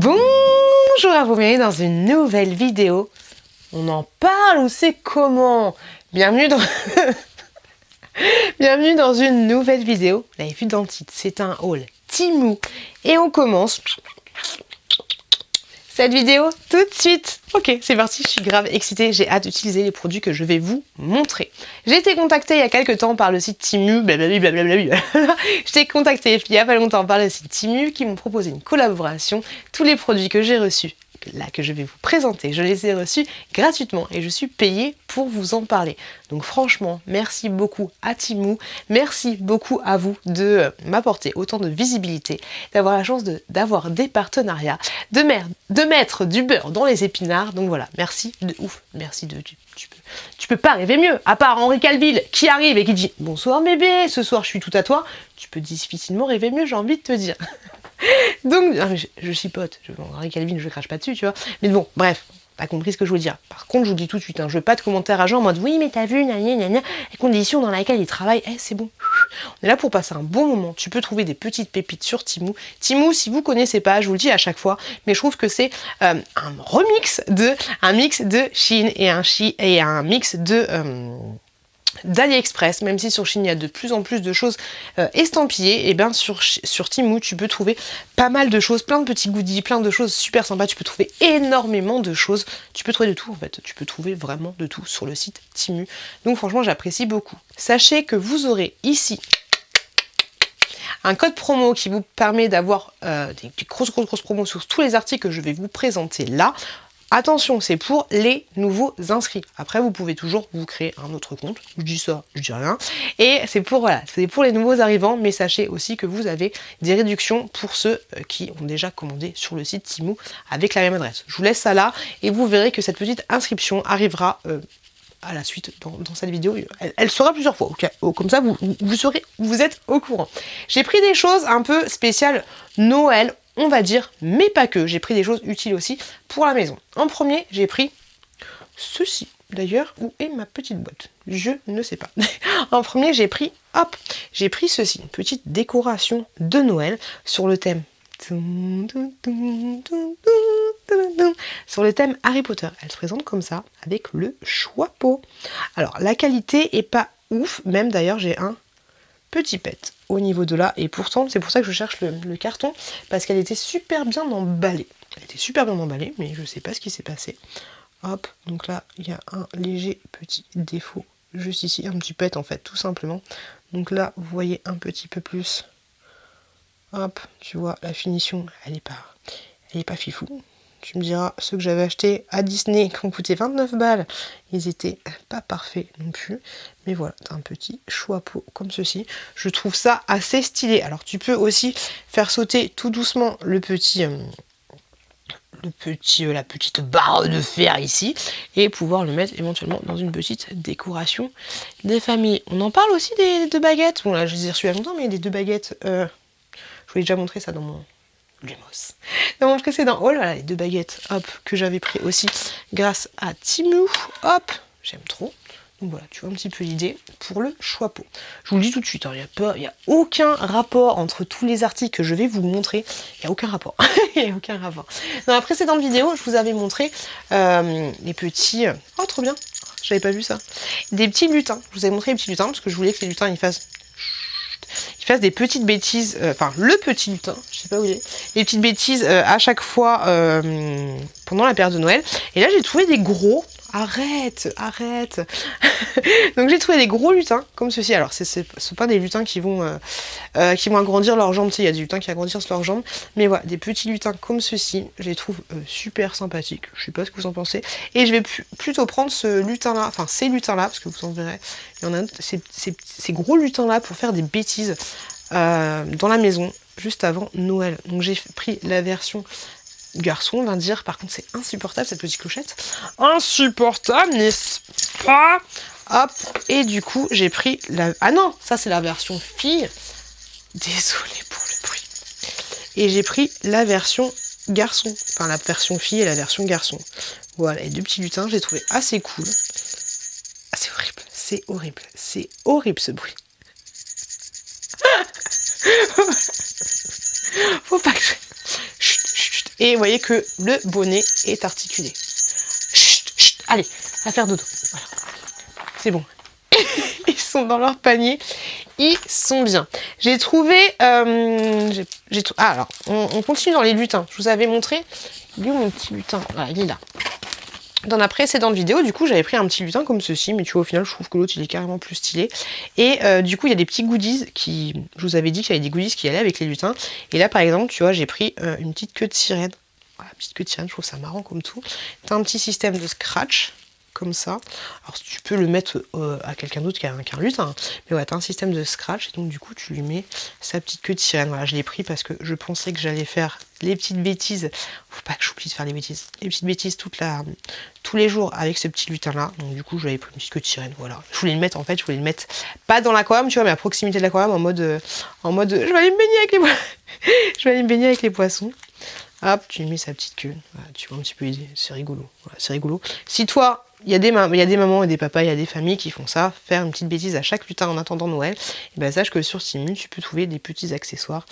Bonjour à vous, bienvenue dans une nouvelle vidéo. On en parle ou c'est comment? Bienvenue dans... Bienvenue dans une nouvelle vidéo. Vous l'avez vu dans le titre, c'est un haul Temu. Et on commence cette vidéo tout de suite. Ok, c'est parti, je suis grave excitée, j'ai hâte d'utiliser les produits que je vais vous montrer. J'ai été contactée il y a quelques temps par le site Temu, blablabla. Je t'ai contactée il y a pas longtemps par le site Temu qui m'ont proposé une collaboration. Tous les produits que j'ai reçus, là que je vais vous présenter, je les ai reçus gratuitement et je suis payée pour vous en parler. Donc franchement, merci beaucoup à Temu, merci beaucoup à vous de m'apporter autant de visibilité, d'avoir la chance d'avoir des partenariats, de mettre du beurre dans les épinards. Donc voilà, merci de ouf, merci de... Tu peux pas rêver mieux, à part Henri Calville qui arrive et qui dit « Bonsoir bébé, ce soir je suis tout à toi », tu peux difficilement rêver mieux, j'ai envie de te dire. Donc, je chipote, Henri Calvin, je crache pas dessus, tu vois. Mais bon, bref, t'as compris ce que je veux dire. Par contre, je vous dis tout de suite, je veux pas de commentaires à genre en mode oui, mais t'as vu, les conditions dans lesquelles il travaille, c'est bon. On est là pour passer un bon moment. Tu peux trouver des petites pépites sur Temu. Temu, si vous connaissez pas, je vous le dis à chaque fois, mais je trouve que c'est un mix de Shein et un mix de d'AliExpress, même si sur Shein il y a de plus en plus de choses estampillées, et bien sur Temu tu peux trouver pas mal de choses, plein de petits goodies, plein de choses super sympas, tu peux trouver énormément de choses, tu peux trouver de tout en fait, tu peux trouver vraiment de tout sur le site Temu, donc franchement j'apprécie beaucoup. Sachez que vous aurez ici un code promo qui vous permet d'avoir des grosses promos sur tous les articles que je vais vous présenter là. Attention, c'est pour les nouveaux inscrits. Après, vous pouvez toujours vous créer un autre compte. Je dis ça, je dis rien. Et c'est pour les nouveaux arrivants, mais sachez aussi que vous avez des réductions pour ceux qui ont déjà commandé sur le site Temu avec la même adresse. Je vous laisse ça là et vous verrez que cette petite inscription arrivera à la suite dans cette vidéo. Elle sera plusieurs fois, okay. Comme ça vous êtes au courant. J'ai pris des choses un peu spéciales Noël, on va dire, mais pas que. J'ai pris des choses utiles aussi pour la maison. En premier, j'ai pris ceci. D'ailleurs, où est ma petite boîte? Je ne sais pas. En premier, j'ai pris ceci, une petite décoration de Noël sur le thème Harry Potter. Elle se présente comme ça, avec le chapeau. Alors, la qualité est pas ouf, même d'ailleurs, j'ai un petit pet au niveau de là, et pourtant, c'est pour ça que je cherche le carton, parce qu'elle était super bien emballée. Elle était super bien emballée, mais je sais pas ce qui s'est passé. Hop, donc là, il y a un léger petit défaut, juste ici, un petit pet en fait, tout simplement. Donc là, vous voyez un petit peu plus. Hop, tu vois, la finition, elle est pas fifou. Tu me diras, ceux que j'avais achetés à Disney, qui ont coûté 29 balles, ils étaient pas parfaits non plus. Mais voilà, t'as un petit chapeau comme ceci. Je trouve ça assez stylé. Alors tu peux aussi faire sauter tout doucement la petite barre de fer ici, et pouvoir le mettre éventuellement dans une petite décoration des familles. On en parle aussi des deux baguettes. Bon là, je les ai reçues il y a longtemps, mais des deux baguettes... Je vous ai déjà montré ça dans mon Lumos. Dans mon précédent haul, voilà les deux baguettes, hop, que j'avais pris aussi grâce à Temu, hop, j'aime trop. Donc voilà, tu vois un petit peu l'idée pour le chapeau. Je vous le dis tout de suite, il n'y a aucun rapport entre tous les articles que je vais vous montrer. Il n'y a aucun rapport. Il n'y a aucun rapport. Dans la précédente vidéo, je vous avais montré les petits... Oh, trop bien, j'avais pas vu ça. Des petits lutins. Je vous avais montré les petits lutins parce que je voulais que les lutins ils fassent des petites bêtises, enfin le petit lutin, je sais pas où il est, des petites bêtises à chaque fois pendant la période de Noël. Et là j'ai trouvé des gros, arrête donc j'ai trouvé des gros lutins comme ceci. Alors ce sont pas des lutins qui vont agrandir leurs jambes, tu sais, il y a des lutins qui agrandissent leurs jambes, mais voilà, des petits lutins comme ceci, je les trouve super sympathiques. Je sais pas ce que vous en pensez, et je vais plutôt prendre ce lutin là, enfin ces lutins là, parce que vous en verrez, il y en a ces gros lutins là pour faire des bêtises dans la maison juste avant Noël. Donc j'ai pris la version garçon, on va dire. Par contre c'est insupportable cette petite clochette, insupportable, n'est-ce pas? Hop, et du coup j'ai pris la... Ah non, ça c'est la version fille, désolée pour le bruit, et j'ai pris la version garçon, enfin la version fille et la version garçon. Voilà, les deux petits lutins, j'ai trouvé assez cool. Ah, c'est horrible, c'est horrible, c'est horrible ce bruit. Faut pas que je... Chut. Et vous voyez que le bonnet est articulé. Chut, chut, allez, à faire dodo. Voilà. C'est bon. Ils sont dans leur panier. Ils sont bien. J'ai trouvé... alors, on continue dans les lutins. Je vous avais montré... Il est où mon petit lutin? Voilà, il est là. Dans la précédente vidéo, du coup, j'avais pris un petit lutin comme ceci, mais tu vois, au final, je trouve que l'autre, il est carrément plus stylé. Et du coup, il y a des petits goodies qui... Je vous avais dit qu'il y avait des goodies qui allaient avec les lutins. Et là, par exemple, tu vois, j'ai pris une petite queue de sirène. Voilà, petite queue de sirène, je trouve ça marrant comme tout. T'as un petit système de scratch, comme ça. Alors, tu peux le mettre à quelqu'un d'autre qu'un lutin. Mais ouais, t'as un système de scratch, et donc, du coup, tu lui mets sa petite queue de sirène. Voilà, je l'ai pris parce que je pensais que j'allais faire les petites bêtises. Faut pas que j'oublie de faire les bêtises. Les petites bêtises tous les jours avec ce petit lutin là. Donc du coup j'avais pris une petite queue de sirène, voilà. Je voulais le mettre en fait, je voulais le mettre pas dans l'aquarium, tu vois, mais à proximité de l'aquarium en mode je vais aller me baigner avec les je vais aller me baigner avec les poissons. Hop, tu lui mets sa petite queue. Voilà, tu vois un petit peu l'idée, c'est rigolo. Voilà, c'est rigolo. Si toi, il y a des mamans et des papas, il y a des familles qui font ça, faire une petite bêtise à chaque lutin en attendant Noël, et ben sache que sur Temu, tu peux trouver des petits accessoires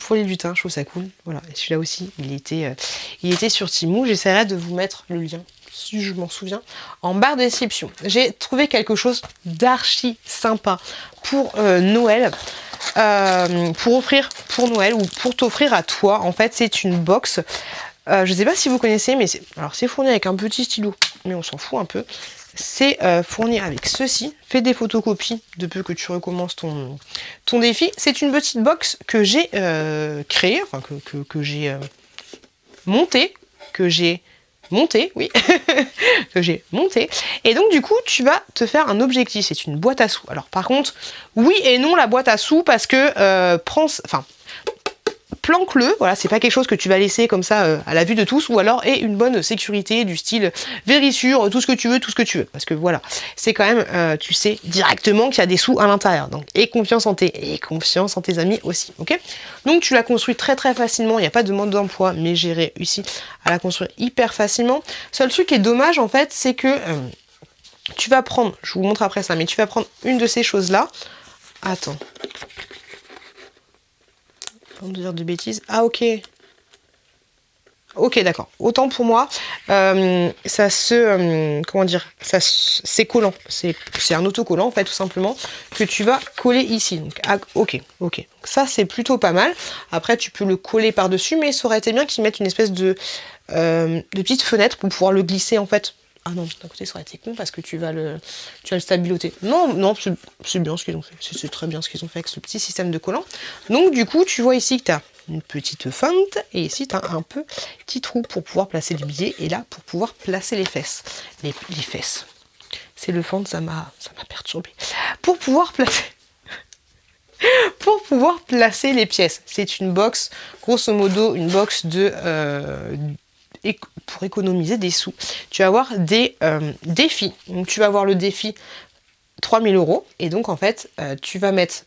pour les lutins, je trouve ça cool. Voilà, et celui-là aussi, il était sur Temu. J'essaierai de vous mettre le lien, si je m'en souviens, en barre de description. J'ai trouvé quelque chose d'archi sympa pour Noël. Pour offrir pour Noël ou pour t'offrir à toi. En fait, c'est une box. Je sais pas si vous connaissez, mais c'est fourni avec un petit stylo, mais on s'en fout un peu. C'est fourni avec ceci. Fais des photocopies de peu que tu recommences ton défi. C'est une petite box que j'ai créée, enfin que j'ai montée, oui, que j'ai monté. Et donc du coup, tu vas te faire un objectif. C'est une boîte à sous. Alors par contre, oui et non la boîte à sous parce que planque-le, voilà, c'est pas quelque chose que tu vas laisser comme ça à la vue de tous, ou alors aie une bonne sécurité du style Vérissure, tout ce que tu veux, parce que voilà, c'est quand même, tu sais directement qu'il y a des sous à l'intérieur, donc aie confiance en tes amis aussi, ok? Donc tu la construis très très facilement, il n'y a pas de mode d'emploi, mais j'ai réussi à la construire hyper facilement. Seul truc qui est dommage en fait, c'est que tu vas prendre, je vous montre après ça, mais tu vas prendre une de ces choses-là, attends, de dire de bêtises. Ah ok. Ok d'accord. Autant pour moi. Ça se. Comment dire, c'est collant. C'est un autocollant en fait tout simplement que tu vas coller ici. Donc ok. Ça c'est plutôt pas mal. Après tu peux le coller par-dessus, mais ça aurait été bien qu'ils mettent une espèce de petite fenêtre pour pouvoir le glisser en fait. Ah non, d'un côté ça aurait été con parce que tu vas le stabiloter. Non, c'est bien ce qu'ils ont fait. C'est très bien ce qu'ils ont fait avec ce petit système de collant. Donc du coup, tu vois ici que tu as une petite fente et ici tu as un petit trou pour pouvoir placer les billets et là pour pouvoir placer les fesses. Les fesses. C'est le fente, ça m'a perturbé. Pour pouvoir placer les pièces. C'est une box, grosso modo, une box pour économiser des sous. Tu vas avoir des défis. Donc tu vas avoir le défi 3000 € et donc en fait tu vas mettre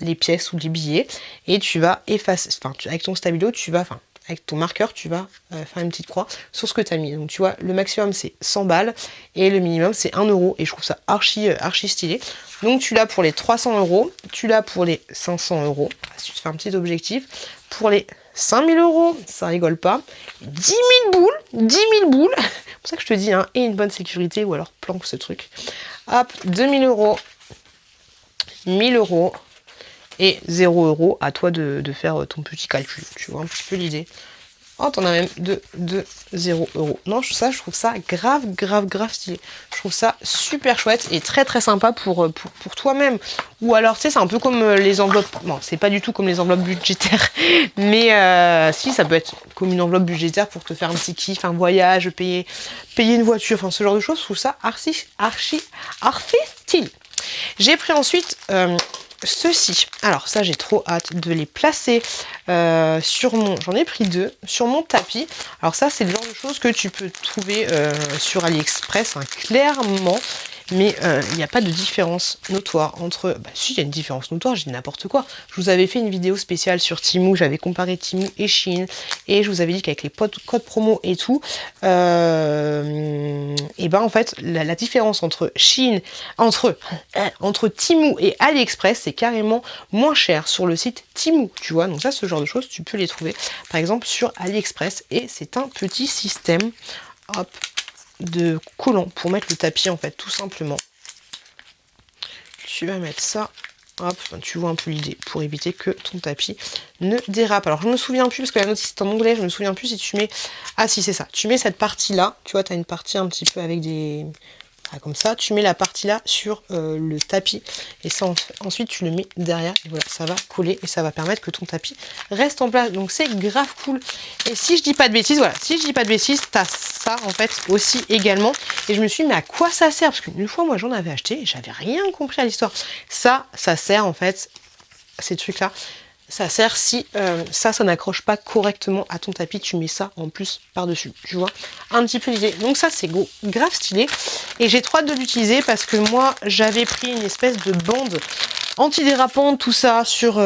les pièces ou les billets et tu vas effacer, avec ton stabilo, avec ton marqueur, tu vas faire une petite croix sur ce que tu as mis. Donc tu vois, le maximum c'est 100 balles et le minimum c'est 1 € et je trouve ça archi stylé. Donc tu l'as pour les 300 €, tu l'as pour les 500 €, si tu te fais un petit objectif, pour les 5000 €, ça rigole pas, 10 000 boules, c'est pour ça que je te dis, hein, et une bonne sécurité, ou alors planque ce truc. Hop, 2000 €, 1000 € et 0 € à toi de faire ton petit calcul, tu vois un petit peu l'idée. Oh, t'en as même de 0 €. Non, je trouve ça grave stylé. Je trouve ça super chouette et très très sympa pour toi-même. Ou alors, tu sais, c'est un peu comme les enveloppes. Bon, c'est pas du tout comme les enveloppes budgétaires. Mais si, ça peut être comme une enveloppe budgétaire pour te faire un petit kiff, un voyage, payer une voiture, enfin ce genre de choses. Je trouve ça archi stylé. J'ai pris ensuite... ceci. Alors ça j'ai trop hâte de les placer j'en ai pris 2 sur mon tapis. Alors ça c'est le genre de choses que tu peux trouver sur AliExpress, hein, clairement. mais il n'y a pas de différence notoire entre... Bah si, il y a une différence notoire, j'ai dit n'importe quoi. Je vous avais fait une vidéo spéciale sur Temu, j'avais comparé Temu et Shein, et je vous avais dit qu'avec les codes promo et tout, et ben en fait, la différence entre Shein, entre Temu et AliExpress, c'est carrément moins cher sur le site Temu, tu vois. Donc ça, ce genre de choses, tu peux les trouver, par exemple, sur AliExpress, et c'est un petit système, hop, de collant pour mettre le tapis en fait, tout simplement. Tu vas mettre ça, hop, tu vois un peu l'idée, pour éviter que ton tapis ne dérape. Alors je me souviens plus, parce que la notice est en anglais, je me souviens plus si tu mets... Ah si, c'est ça, tu mets cette partie là, tu vois, tu as une partie un petit peu avec des... Ah, comme ça, tu mets la partie là sur le tapis, et ça ensuite tu le mets derrière, et voilà, ça va coller, et ça va permettre que ton tapis reste en place, donc c'est grave cool. Et si je dis pas de bêtises, voilà, si je dis pas de bêtises, t'as ça en fait aussi également, et je me suis dit mais à quoi ça sert, parce qu'une fois moi j'en avais acheté, et j'avais rien compris à l'histoire. Ça sert en fait, ces trucs là, ça sert si ça n'accroche pas correctement à ton tapis, tu mets ça en plus par-dessus, tu vois, un petit peu l'idée. Donc ça c'est grave stylé, et j'ai trop hâte de l'utiliser parce que moi j'avais pris une espèce de bande antidérapante, tout ça, sur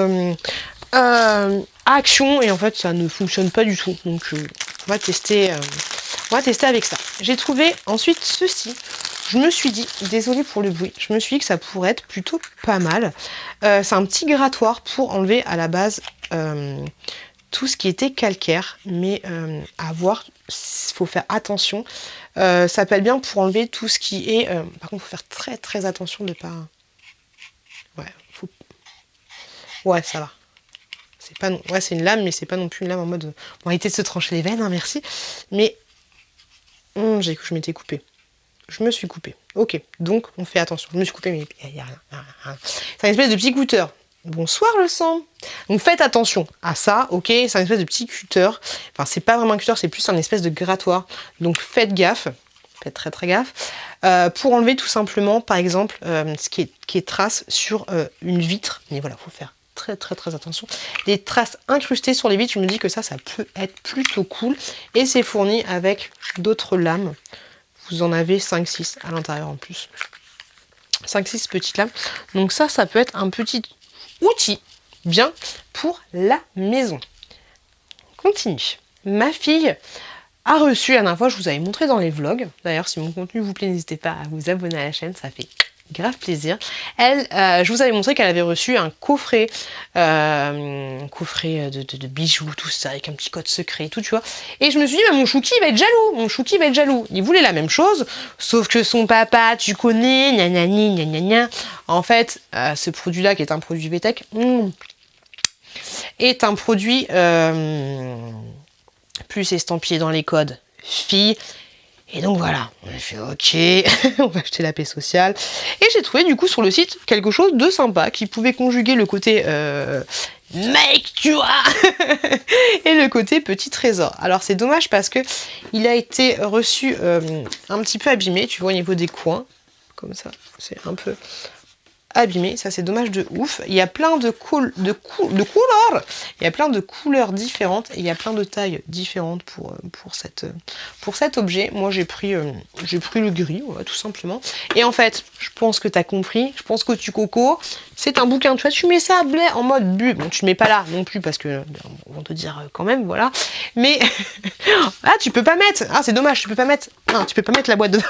Action, et en fait ça ne fonctionne pas du tout, donc on va tester avec ça. J'ai trouvé ensuite ceci. Je me suis dit, désolée pour le bruit, je me suis dit que ça pourrait être plutôt pas mal. C'est un petit grattoir pour enlever à la base tout ce qui était calcaire, mais à voir, il faut faire attention. Ça s'appelle bien pour enlever tout ce qui est... par contre, il faut faire très très attention de pas... Ouais, ouais, ça va. C'est pas non... Ouais, c'est une lame, mais c'est pas non plus une lame en mode... Bon, éviter de se trancher les veines, hein, merci. Mais... je m'étais coupée. Je me suis coupée. Ok, donc on fait attention. Je me suis coupée, mais il n'y a rien. C'est une espèce de petit cutter. Bonsoir le sang. Donc faites attention à ça, ok. C'est une espèce de petit cutter. Enfin, c'est pas vraiment un cutter, c'est plus un espèce de grattoir. Donc faites gaffe. Faites très très gaffe. Pour enlever tout simplement, par exemple, ce qui est trace sur une vitre. Mais voilà, faut faire très très très attention. Les traces incrustées sur les vitres, je me dis que ça peut être plutôt cool. Et c'est fourni avec d'autres lames. Vous en avez 5-6 à l'intérieur en plus. 5-6 petites lames. Donc ça peut être un petit outil bien pour la maison. On continue. Ma fille a reçu, la dernière fois, je vous avais montré dans les vlogs. D'ailleurs, si mon contenu vous plaît, n'hésitez pas à vous abonner à la chaîne, ça fait grave plaisir. Elle, je vous avais montré qu'elle avait reçu un coffret, de bijoux, tout ça, avec un petit code secret et tout, tu vois. Et je me suis dit, bah, mon chouki va être jaloux, Il voulait la même chose, sauf que son papa, tu connais, gna gna gna gna gna. En fait, ce produit-là, qui est un produit VTech, est un produit plus estampillé dans les codes filles. Et donc voilà, on a fait ok, on va acheter la paix sociale. Et j'ai trouvé du coup sur le site quelque chose de sympa qui pouvait conjuguer le côté mec, tu vois, et le côté petit trésor. Alors c'est dommage parce que il a été reçu un petit peu abîmé, tu vois, au niveau des coins, comme ça, c'est un peu abîmé, ça c'est dommage de ouf. Il y a plein de couleurs, il y a plein de couleurs différentes et il y a plein de tailles différentes pour cet objet. Moi j'ai pris le gris, ouais, tout simplement. Et en fait, je pense que tu as compris, je pense que tu coco, c'est un bouquin, tu vois, tu mets ça en mode bu, bon tu mets pas là non plus parce que on va te dire quand même, voilà. Mais ah tu peux pas mettre, ah c'est dommage, tu peux pas mettre la boîte dedans.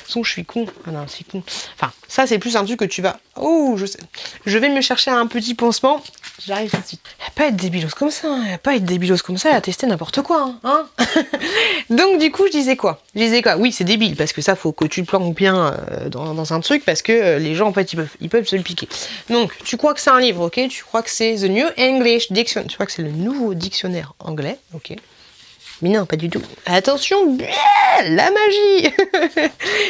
Je suis con. Ah non, c'est con. Enfin, ça, c'est plus un truc que tu vas... Oh, je sais. Je vais me chercher un petit pansement. J'arrive tout de suite. Il n'y a pas à être débilos comme ça. Il n'y a pas à être débilos comme ça et à tester n'importe quoi. Hein. Donc, du coup, je disais quoi? Oui, c'est débile parce que ça, faut que tu le planques bien dans un truc parce que les gens, en fait, ils peuvent se le piquer. Donc, tu crois que c'est un livre, ok? Tu crois que c'est The New English Dictionary. Tu crois que c'est le nouveau dictionnaire anglais, ok? Mais non, pas du tout. Attention, la magie.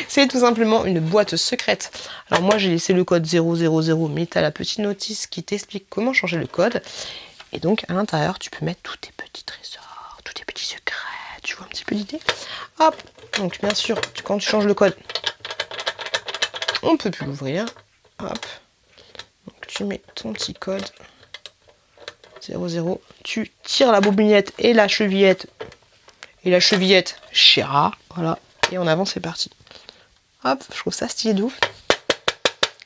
C'est tout simplement une boîte secrète. Alors moi, j'ai laissé le code 000, mais tu as la petite notice qui t'explique comment changer le code. Et donc, à l'intérieur, tu peux mettre tous tes petits trésors, tous tes petits secrets. Tu vois un petit peu l'idée? Hop. Donc, bien sûr, quand tu changes le code, on ne peut plus l'ouvrir. Hop. Donc, tu mets ton petit code 00. Tu tires la bobinette et la chevillette. Chéra, voilà, et en avant c'est parti. Hop, je trouve ça stylé de ouf.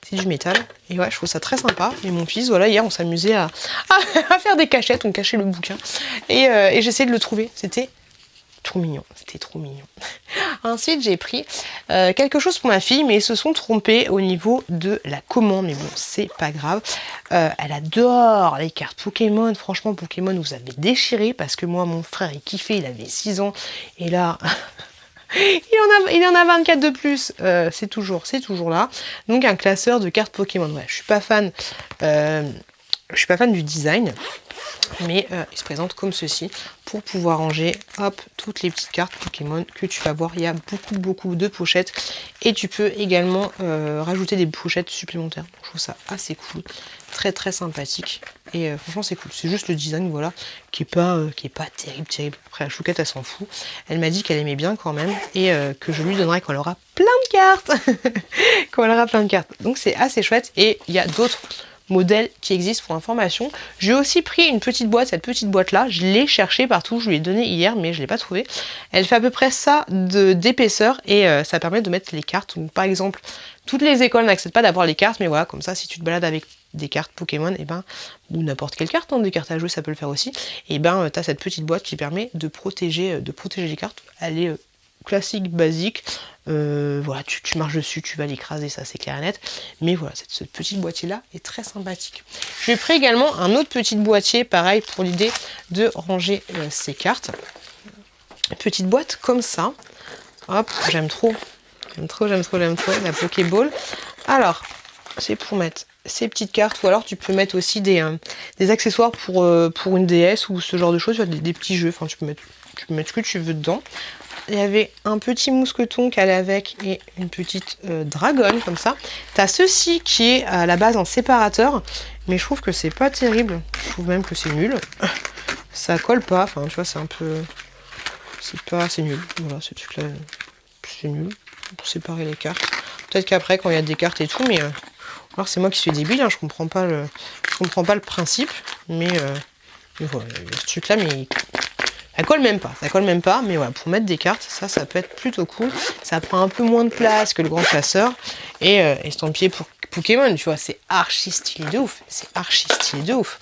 C'est du métal. Et ouais, je trouve ça très sympa. Et mon fils, voilà, hier, on s'amusait à faire des cachettes. On cachait le bouquin. Et j'essayais de le trouver. C'était trop mignon. C'était trop mignon. Ensuite, j'ai pris quelque chose pour ma fille, mais ils se sont trompés au niveau de la commande. Mais bon, c'est pas grave. Elle adore les cartes Pokémon. Franchement, Pokémon, vous avez déchiré. Parce que moi, mon frère, il kiffait. Il avait 6 ans. Et là... il en a 24 de plus, c'est toujours là. Donc un classeur de cartes Pokémon. Ouais, je suis pas fan du design, mais il se présente comme ceci pour pouvoir ranger, hop, toutes les petites cartes Pokémon que tu vas voir. Il y a beaucoup de pochettes et tu peux également rajouter des pochettes supplémentaires. Donc, je trouve ça assez cool, très sympathique. Et franchement c'est cool, c'est juste le design voilà qui est pas terrible. Après la chouquette elle s'en fout. Elle m'a dit qu'elle aimait bien quand même et que je lui donnerai quand elle aura plein de cartes. Quand elle aura plein de cartes. Donc c'est assez chouette et il y a d'autres modèles qui existent pour information. J'ai aussi pris une petite boîte, cette petite boîte là, je l'ai cherchée partout, je lui ai donné hier mais je l'ai pas trouvée. Elle fait à peu près ça d'épaisseur et ça permet de mettre les cartes. Donc, par exemple, toutes les écoles n'acceptent pas d'avoir les cartes, mais voilà, comme ça si tu te balades avec des cartes Pokémon, et ben, ou n'importe quelle carte, hein, des cartes à jouer ça peut le faire aussi, et ben tu as cette petite boîte qui permet de protéger les cartes. Elle est classique, basique, voilà, tu marches dessus, tu vas l'écraser, ça c'est clair et net, mais voilà, cette petite boîtier là est très sympathique. J'ai pris également un autre petit boîtier, pareil, pour l'idée de ranger ces cartes. Petite boîte comme ça, hop, j'aime trop la Pokéball. Alors, c'est pour mettre ces petites cartes, ou alors tu peux mettre aussi des accessoires pour une DS ou ce genre de choses, des petits jeux, enfin tu peux mettre ce que tu veux dedans. Il y avait un petit mousqueton qu'elle allait avec et une petite dragonne comme ça. T'as ceci qui est à la base en séparateur, mais je trouve que c'est pas terrible. Je trouve même que c'est nul. Ça colle pas, enfin tu vois, c'est un peu... c'est nul. Voilà, ce truc là, c'est nul pour séparer les cartes. Peut-être qu'après quand il y a des cartes et tout, mais alors c'est moi qui suis débile, hein, je comprends pas le principe, mais voilà, il y a ce truc là, mais ça colle même pas, mais voilà, pour mettre des cartes, ça peut être plutôt cool. Ça prend un peu moins de place que le grand classeur. Et estampillé pour Pokémon, tu vois, c'est archi stylé de ouf.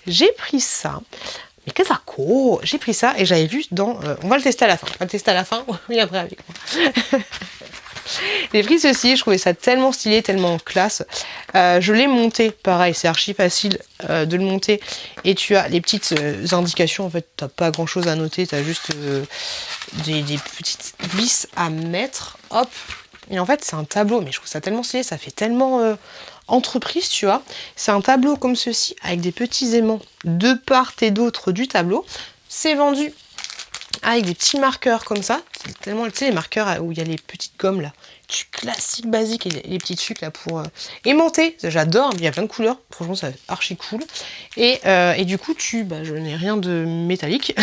J'ai pris ça. Mais qu'est-ce que ça court? J'ai pris ça et j'avais vu dans... on va le tester à la fin. Oui, après avec moi. J'ai pris ceci, je trouvais ça tellement stylé, tellement classe. Je l'ai monté, pareil, c'est archi facile de le monter. Et tu as les petites indications, en fait, t'as pas grand chose à noter, t'as juste des petites vis à mettre. Hop. Et en fait, c'est un tableau, mais je trouve ça tellement stylé, ça fait tellement entreprise, tu vois. C'est un tableau comme ceci, avec des petits aimants de part et d'autre du tableau. C'est vendu avec des petits marqueurs comme ça, tellement, tu sais, les marqueurs où il y a les petites gommes là, du classique basique, et les petits trucs là pour aimanter, j'adore, il y a plein de couleurs, franchement c'est archi cool, et du coup je n'ai rien de métallique,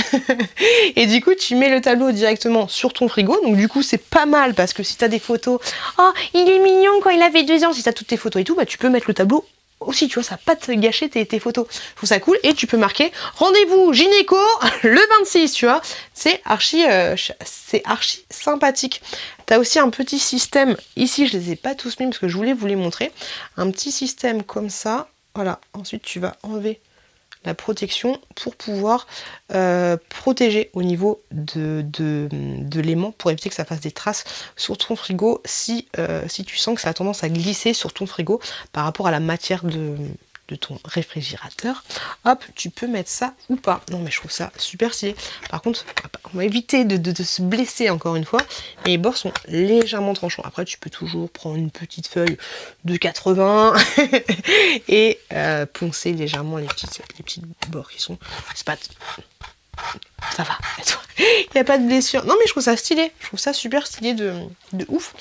et du coup tu mets le tableau directement sur ton frigo, donc du coup c'est pas mal, parce que si t'as des photos, oh il est mignon quand il avait 2 ans, si t'as toutes tes photos et tout, tu peux mettre le tableau aussi, tu vois, ça va pas te gâcher tes photos. Je trouve ça cool. Et tu peux marquer rendez-vous gynéco le 26, tu vois. C'est archi sympathique. T'as aussi un petit système. Ici, je les ai pas tous mis parce que je voulais vous les montrer. Un petit système comme ça. Voilà. Ensuite, tu vas enlever la protection pour pouvoir protéger au niveau de l'aimant pour éviter que ça fasse des traces sur ton frigo si tu sens que ça a tendance à glisser sur ton frigo par rapport à la matière de ton réfrigérateur. Hop, tu peux mettre ça ou pas. Non mais je trouve ça super stylé. Par contre, on va éviter de se blesser encore une fois. Et les bords sont légèrement tranchants. Après, tu peux toujours prendre une petite feuille de 80 et poncer légèrement les petits bords qui sont... C'est pas... Ça va, il n'y a pas de blessure. Non mais je trouve ça stylé. Je trouve ça super stylé de ouf.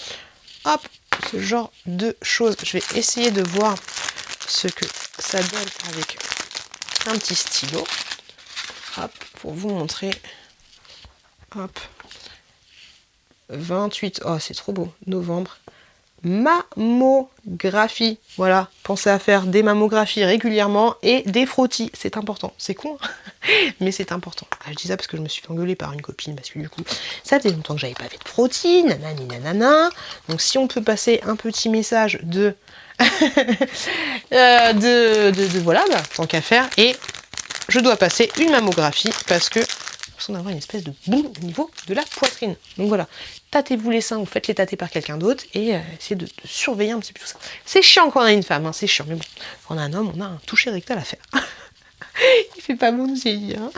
Hop, ce genre de choses. Je vais essayer de voir ce que ça donne avec un petit stylo. Hop, pour vous montrer. Hop. 28, oh c'est trop beau, novembre mammographie. Voilà, pensez à faire des mammographies régulièrement et des frottis, c'est important. C'est con, hein, mais c'est important. Ah, je dis ça parce que je me suis fait engueuler par une copine, parce que du coup, ça faisait longtemps que j'avais pas fait de frottis, nanani nanana. Donc si on peut passer un petit message de... voilà, bah, tant qu'à faire. Et je dois passer une mammographie parce que on avoir une espèce de boum au niveau de la poitrine. Donc voilà, tâtez-vous les seins ou faites-les tâter par quelqu'un d'autre et essayez de surveiller un petit peu tout ça. C'est chiant quand on a une femme, hein, c'est chiant, mais bon, quand on a un homme, on a un toucher rectal à faire. Il fait pas bon de vieillir. Hein.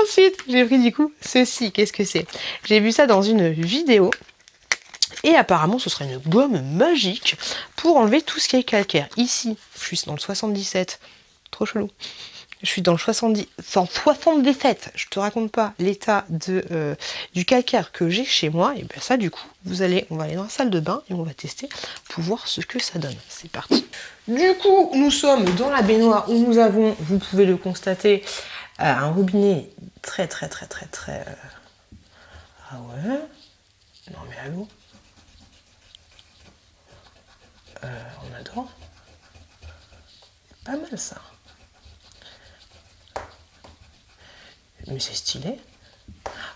Ensuite, j'ai pris du coup ceci, qu'est-ce que c'est? J'ai vu ça dans une vidéo. Et apparemment, ce serait une gomme magique pour enlever tout ce qui est calcaire. Ici, je suis dans le 77. Trop chelou. Je suis dans le 77, je te raconte pas l'état du calcaire que j'ai chez moi, et bien ça du coup, on va aller dans la salle de bain et on va tester pour voir ce que ça donne. C'est parti. Du coup, nous sommes dans la baignoire où nous avons, vous pouvez le constater, un robinet très... Ah ouais? Non mais allô? On adore. Pas mal ça. Mais c'est stylé.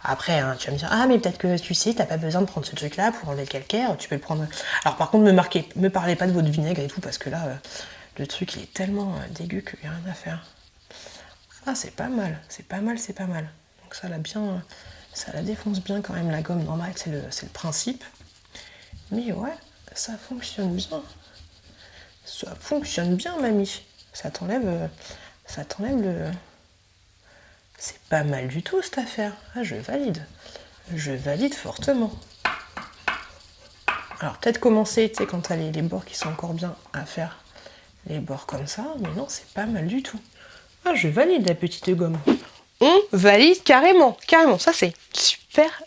Après, hein, tu vas me dire, ah mais peut-être que tu sais, t'as pas besoin de prendre ce truc-là pour enlever le calcaire, tu peux le prendre... Alors par contre, me parlez pas de votre vinaigre et tout, parce que là, le truc, il est tellement dégueu qu'il n'y a rien à faire. Ah, c'est pas mal, c'est pas mal, c'est pas mal. Donc ça la défonce bien quand même, la gomme normale, c'est le principe. Mais ouais, ça fonctionne bien. Ça fonctionne bien, mamie. Ça t'enlève le... C'est pas mal du tout cette affaire. Ah, je valide. Je valide fortement. Alors peut-être commencer, tu sais, quand t'as les bords qui sont encore bien à faire. Les bords comme ça, mais non, c'est pas mal du tout. Ah, je valide la petite gomme. On valide carrément. Carrément, ça c'est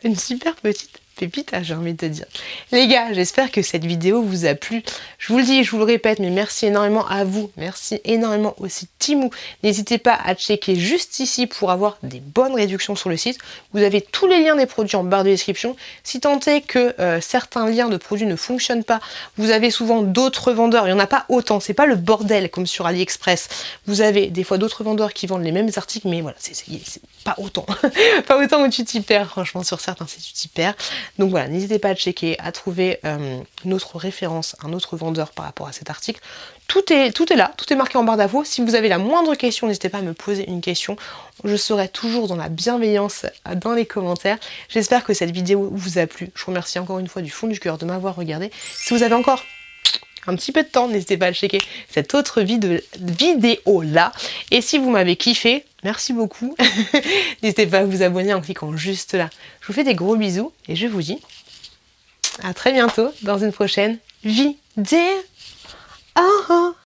une super petite pépite, j'ai envie de te dire. Les gars, j'espère que cette vidéo vous a plu. Je vous le dis, je vous le répète, mais merci énormément à vous. Merci énormément aussi Timou. N'hésitez pas à checker juste ici pour avoir des bonnes réductions sur le site. Vous avez tous les liens des produits en barre de description. Si tant est que certains liens de produits ne fonctionnent pas, vous avez souvent d'autres vendeurs. Il n'y en a pas autant. C'est pas le bordel comme sur AliExpress. Vous avez des fois d'autres vendeurs qui vendent les mêmes articles, mais voilà, c'est pas autant. Pas autant où tu t'y perds. Franchement, sur certains sites, tu t'y perds. Donc voilà, n'hésitez pas à checker, à trouver notre référence, un autre vendeur par rapport à cet article. Tout est là, tout est marqué en barre d'infos. Si vous avez la moindre question, n'hésitez pas à me poser une question. Je serai toujours dans la bienveillance dans les commentaires. J'espère que cette vidéo vous a plu. Je vous remercie encore une fois du fond du cœur de m'avoir regardé. Si vous avez encore un petit peu de temps, n'hésitez pas à checker cette autre vidéo là. Et si vous m'avez kiffé, merci beaucoup. N'hésitez pas à vous abonner en cliquant juste là. Je vous fais des gros bisous et je vous dis à très bientôt dans une prochaine vidéo.